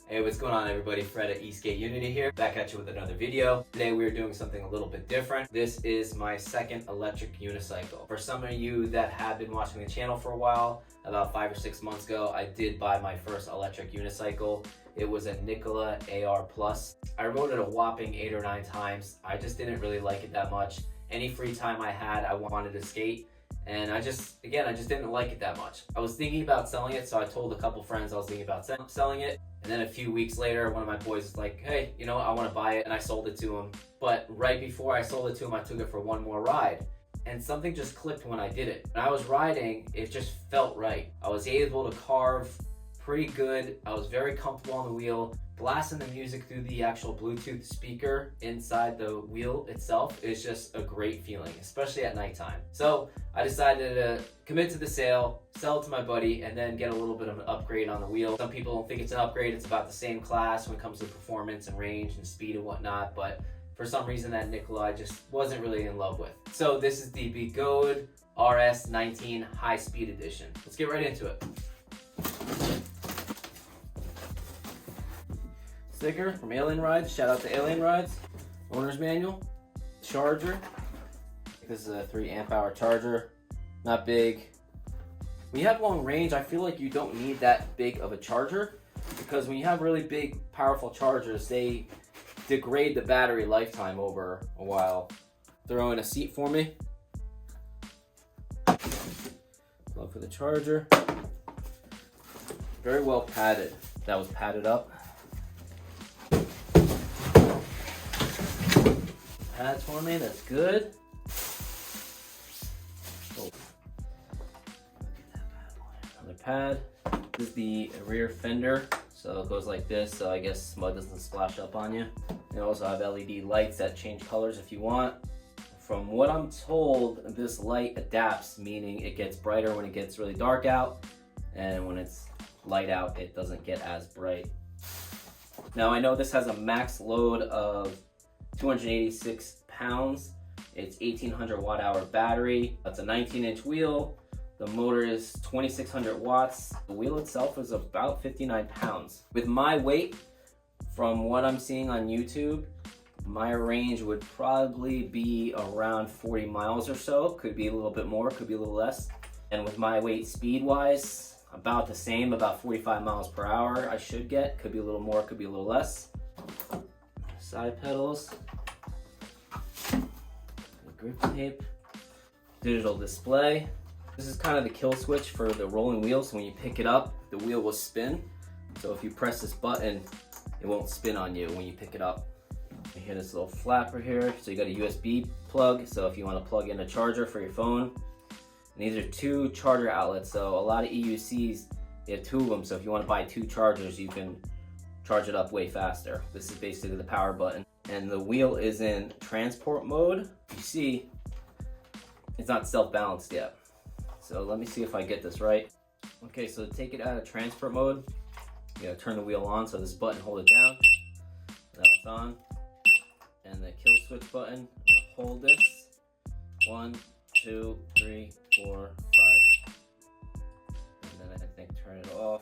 Hey, what's going on everybody? Fred at Eastgate Unity here, back at you with another video. Today we are doing something a little bit different. This is my second electric unicycle. For some of you that have been watching the channel for a while, about 5 or 6 months ago, I did buy my first electric unicycle. It was a Nikola AR Plus. I rode it a whopping 8 or 9 times. I just didn't really like it that much. Any free time I had, I wanted to skate. And I just didn't like it that much. I was thinking about selling it, so I told a couple friends I was thinking about selling it. And then a few weeks later, one of my boys was like, hey, you know, I want to buy it, and I sold it to him. But right before I sold it to him, I took it for one more ride. And something just clicked when I did it. When I was riding, it just felt right. I was able to carve pretty good. I was very comfortable on the wheel. Blasting the music through the actual Bluetooth speaker inside the wheel itself is just a great feeling, especially at nighttime. So I decided to commit to the sale, sell it to my buddy, and then get a little bit of an upgrade on the wheel. Some people don't think it's an upgrade. It's about the same class when it comes to performance and range and speed and whatnot, but for some reason that Nikola I just wasn't really in love with. So this is the Begode RS19 High Speed Edition. Let's get right into it. Sticker from Alien Rides. Shout out to Alien Rides. Owner's manual. Charger. This is a 3 amp hour charger. Not big. When you have long range, I feel like you don't need that big of a charger, because when you have really big, powerful chargers, they degrade the battery lifetime over a while. Throw in a seat for me. Plug for the charger. Very well padded. That was padded up. Pads for me, that's good. Oh. Another pad. This is the rear fender, so it goes like this, so I guess mud doesn't splash up on you. You also have LED lights that change colors if you want. From what I'm told, this light adapts, meaning it gets brighter when it gets really dark out, and when it's light out, it doesn't get as bright. Now I know this has a max load of 286 pounds. It's 1800 watt hour battery. That's a 19-inch wheel. The motor is 2600 watts. The wheel itself is about 59 pounds. With my weight, from what I'm seeing on YouTube, my range would probably be around 40 miles or so. Could be a little bit more, could be a little less. And with my weight speed-wise, about the same, about 45 miles per hour I should get. Could be a little more, could be a little less. Side pedals. Grip tape. Digital display. This is kind of the kill switch for the rolling wheel, so when you pick it up, the wheel will spin. So if you press this button, it won't spin on you when you pick it up. You hear this little flapper here, so you got a USB plug, so if you want to plug in a charger for your phone. And these are 2 charger outlets, so a lot of EUCs, they have 2 of them, so if you want to buy 2 chargers, you can charge it up way faster. This is basically the power button. And the wheel is in transport mode. You see, it's not self-balanced yet. So let me see if I get this right. Okay, so to take it out of transport mode, you gotta turn the wheel on, so this button, hold it down. Now it's on. And the kill switch button, I'm gonna hold this. 1, 2, 3, 4, 5. And then I think turn it off.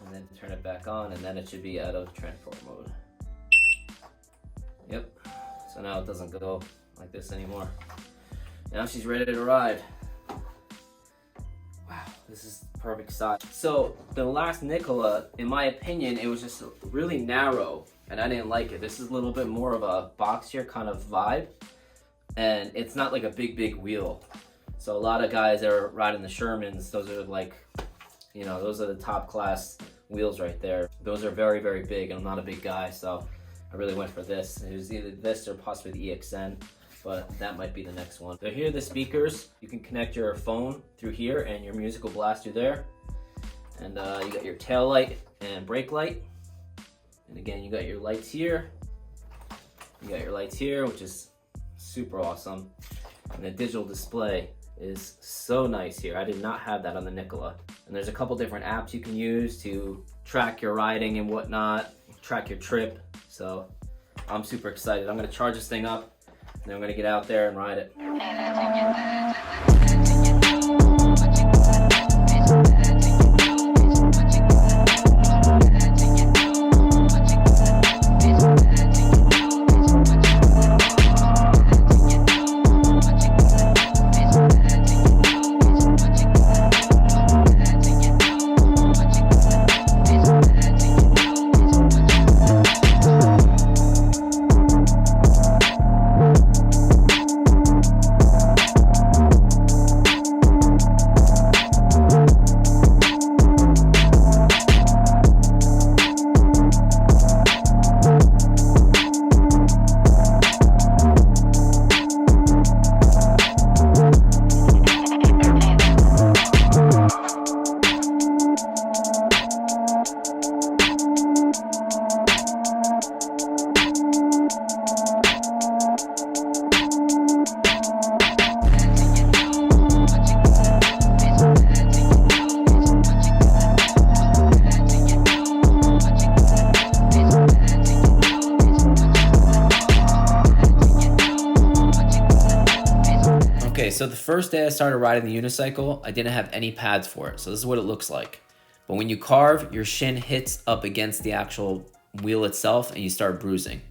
And then turn it back on, and then it should be out of transport mode. Yep, so now it doesn't go like this anymore. Now she's ready to ride. Wow, this is perfect size. So the last Nikola, in my opinion, it was just really narrow, and I didn't like it. This is a little bit more of a boxier kind of vibe, and it's not like a big wheel. So a lot of guys that are riding the Shermans, those are like, you know, those are the top class wheels right there. Those are very big, and I'm not a big guy, so I really went for this. It was either this or possibly the EXN, but that might be the next one. So here are the speakers. You can connect your phone through here, and your music will blast through there. And you got your tail light and brake light. And again, you got your lights here. You got your lights here, which is super awesome. And the digital display is so nice here. I did not have that on the Nikola. And there's a couple different apps you can use to track your riding and whatnot, track your trip. So I'm super excited. I'm gonna charge this thing up, and then I'm gonna get out there and ride it. So the first day I started riding the unicycle, I didn't have any pads for it. So this is what it looks like. But when you carve, your shin hits up against the actual wheel itself and you start bruising.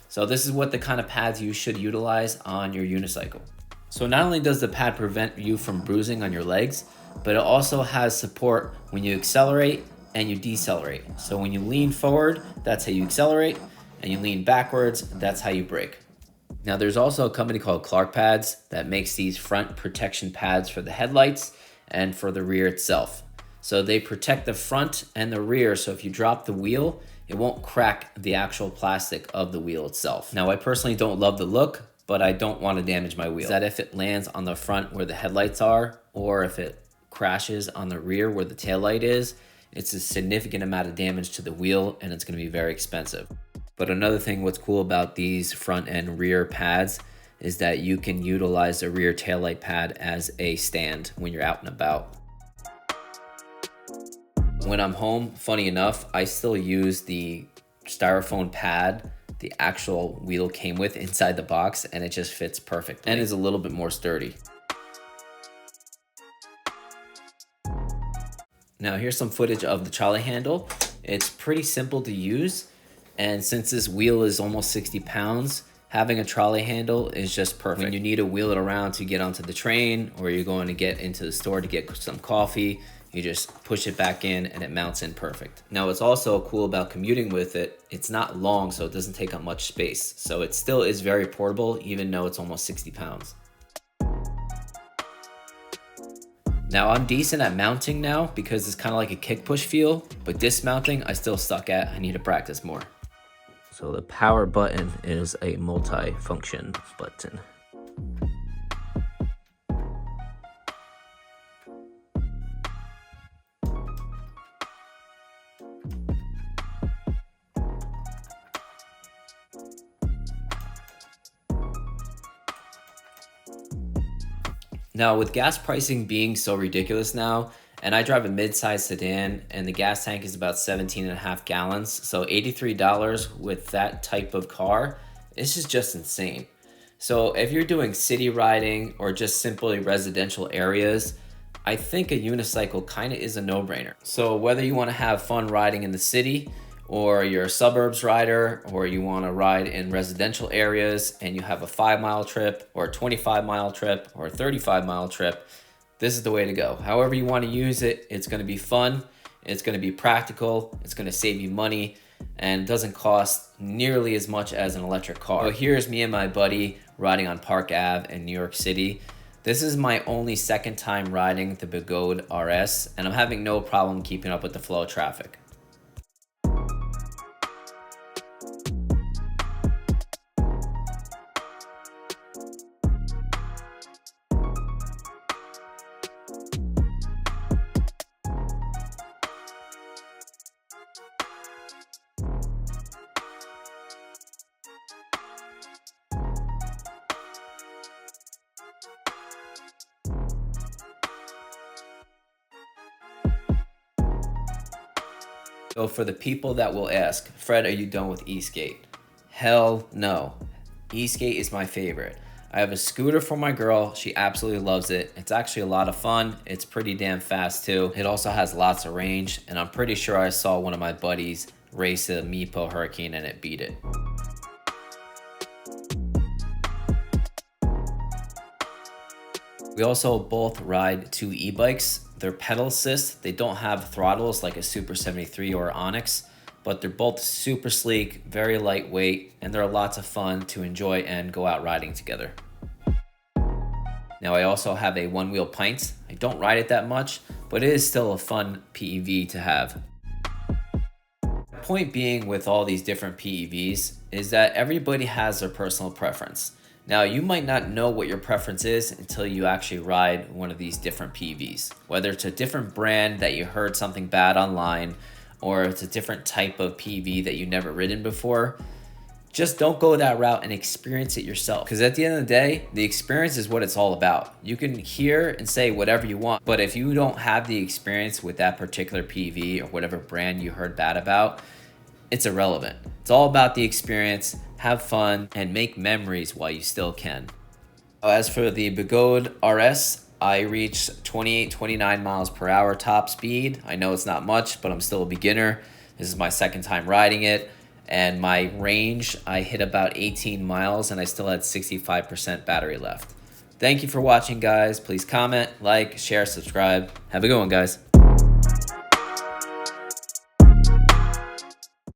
So this is what the kind of pads you should utilize on your unicycle. So not only does the pad prevent you from bruising on your legs, but it also has support when you accelerate and you decelerate. So when you lean forward, that's how you accelerate, and you lean backwards, that's how you brake. Now there's also a company called Clark Pads that makes these front protection pads for the headlights and for the rear itself. So they protect the front and the rear, so if you drop the wheel, it won't crack the actual plastic of the wheel itself. Now I personally don't love the look, but I don't want to damage my wheel. That if it lands on the front where the headlights are, or if it crashes on the rear where the tail light is, it's a significant amount of damage to the wheel and it's going to be very expensive. But another thing what's cool about these front and rear pads is that you can utilize the rear taillight pad as a stand when you're out and about. When I'm home, funny enough, I still use the styrofoam pad the actual wheel came with inside the box, and it just fits perfect and is a little bit more sturdy. Now here's some footage of the trolley handle. It's pretty simple to use, and since this wheel is almost 60 pounds, having a trolley handle is just perfect. When you need to wheel it around to get onto the train, or you're going to get into the store to get some coffee, you just push it back in and it mounts in perfect. Now what's also cool about commuting with it, it's not long, so it doesn't take up much space. So it still is very portable, even though it's almost 60 pounds. Now I'm decent at mounting now because it's kind of like a kick push feel, but dismounting I still suck at. I need to practice more. So the power button is a multi-function button. Now with gas pricing being so ridiculous now, and I drive a mid-size sedan and the gas tank is about 17.5 gallons, so $83 with that type of car, this is just insane. So if you're doing city riding or just simply residential areas, I think a unicycle kind of is a no-brainer. So whether you want to have fun riding in the city, or you're a suburbs rider, or you want to ride in residential areas and you have a 5-mile trip or a 25-mile trip or a 35-mile trip, this is the way to go. However you want to use it, it's going to be fun, it's going to be practical, it's going to save you money, and doesn't cost nearly as much as an electric car. So here's me and my buddy riding on Park Ave in New York City. This is my only second time riding the BEGODE RS, and I'm having no problem keeping up with the flow of traffic. So for the people that will ask, Fred, are you done with e-skate? Hell no. E-skate is my favorite. I have a scooter for my girl. She absolutely loves it. It's actually a lot of fun. It's pretty damn fast too. It also has lots of range, and I'm pretty sure I saw one of my buddies race a meepo Hurricane and it beat it. We also both ride two e-bikes. They're pedal assist. They don't have throttles like a Super 73 or Onyx, but they're both super sleek, very lightweight, and they're lots of fun to enjoy and go out riding together. Now I also have a one-wheel pint. I don't ride it that much, but it is still a fun PEV to have. Point being with all these different PEVs is that everybody has their personal preference. Now, you might not know what your preference is until you actually ride one of these different PEVs. Whether it's a different brand that you heard something bad online, or it's a different type of PEV that you've never ridden before, just don't go that route and experience it yourself. Because at the end of the day, the experience is what it's all about. You can hear and say whatever you want, but if you don't have the experience with that particular PEV or whatever brand you heard bad about, it's irrelevant. It's all about the experience. Have fun and make memories while you still can. As for the Begode RS, I reached 28, 29 miles per hour top speed. I know it's not much, but I'm still a beginner. This is my second time riding it. And my range, I hit about 18 miles and I still had 65% battery left. Thank you for watching, guys. Please comment, like, share, subscribe. Have a good one, guys.